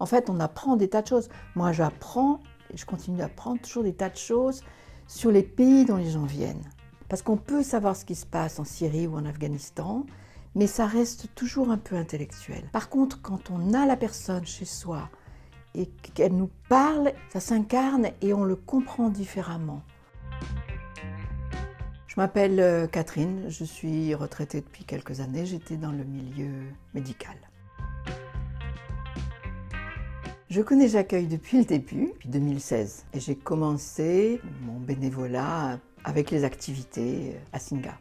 En fait, on apprend des tas de choses. Moi, j'apprends, et je continue d'apprendre toujours des tas de choses sur les pays dont les gens viennent. Parce qu'on peut savoir ce qui se passe en Syrie ou en Afghanistan, mais ça reste toujours un peu intellectuel. Par contre, quand on a la personne chez soi et qu'elle nous parle, ça s'incarne et on le comprend différemment. Je m'appelle Catherine, je suis retraitée depuis quelques années, j'étais dans le milieu médical. Je connais J'accueille depuis le début, depuis 2016, et j'ai commencé mon bénévolat avec les activités à Singa.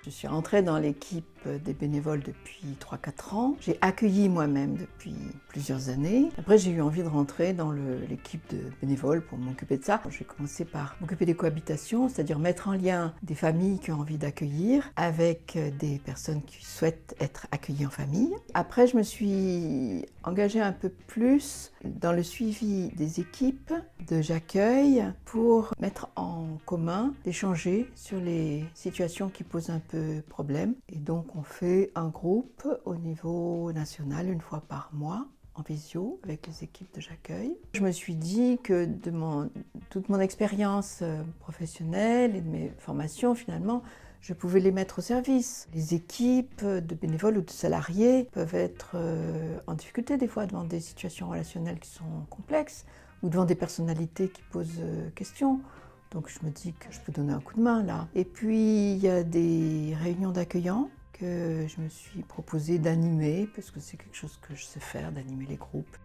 Je suis rentrée dans l'équipe des bénévoles depuis 3-4 ans. J'ai accueilli moi-même depuis plusieurs années. Après, j'ai eu envie de rentrer dans l'équipe de bénévoles pour m'occuper de ça. J'ai commencé par m'occuper des cohabitations, c'est-à-dire mettre en lien des familles qui ont envie d'accueillir avec des personnes qui souhaitent être accueillies en famille. Après, je me suis engagée un peu plus dans le suivi des équipes de J'accueille pour mettre en commun, échanger sur les situations qui posent un peu problème. Et donc, on fait un groupe au niveau national une fois par mois en visio avec les équipes de J'accueille. Je me suis dit que de toute mon expérience professionnelle et de mes formations, finalement, je pouvais les mettre au service. Les équipes de bénévoles ou de salariés peuvent être en difficulté des fois devant des situations relationnelles qui sont complexes ou devant des personnalités qui posent question. Donc je me dis que je peux donner un coup de main là. Et puis il y a des réunions d'accueillants que je me suis proposé d'animer parce que c'est quelque chose que je sais faire, d'animer les groupes.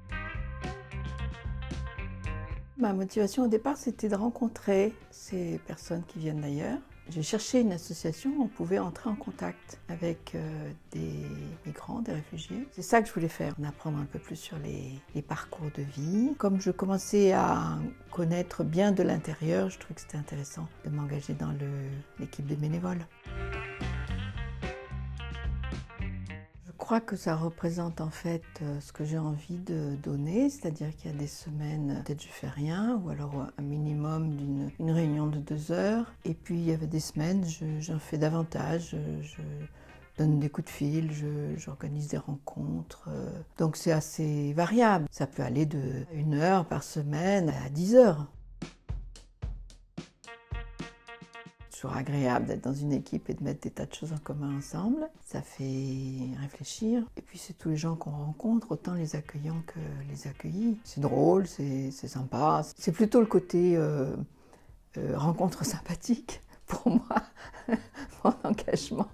Ma motivation au départ, c'était de rencontrer ces personnes qui viennent d'ailleurs. J'ai cherché une association où on pouvait entrer en contact avec des migrants, des réfugiés. C'est ça que je voulais faire, en apprendre un peu plus sur les parcours de vie. Comme je commençais à connaître bien de l'intérieur, je trouvais que c'était intéressant de m'engager dans l'équipe des bénévoles. Je crois que ça représente en fait ce que j'ai envie de donner, c'est-à-dire qu'il y a des semaines, peut-être je fais rien, ou alors un minimum d'une réunion de 2 heures. Et puis il y avait des semaines, j'en fais davantage, je donne des coups de fil, j'organise des rencontres. Donc c'est assez variable. Ça peut aller de 1 heure par semaine à 10 heures. C'est toujours agréable d'être dans une équipe et de mettre des tas de choses en commun ensemble. Ça fait réfléchir. Et puis c'est tous les gens qu'on rencontre, autant les accueillants que les accueillis. C'est drôle, c'est sympa. C'est plutôt le côté rencontre sympathique pour moi, mon engagement.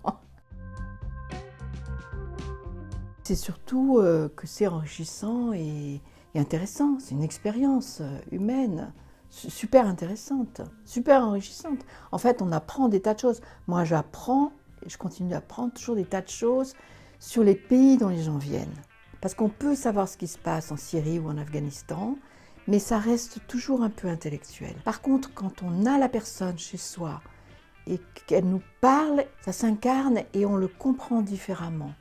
C'est surtout que c'est enrichissant et intéressant. C'est une expérience humaine. Super intéressante, super enrichissante. En fait, on apprend des tas de choses. Moi, j'apprends, et je continue d'apprendre toujours des tas de choses sur les pays dont les gens viennent. Parce qu'on peut savoir ce qui se passe en Syrie ou en Afghanistan, mais ça reste toujours un peu intellectuel. Par contre, quand on a la personne chez soi et qu'elle nous parle, ça s'incarne et on le comprend différemment.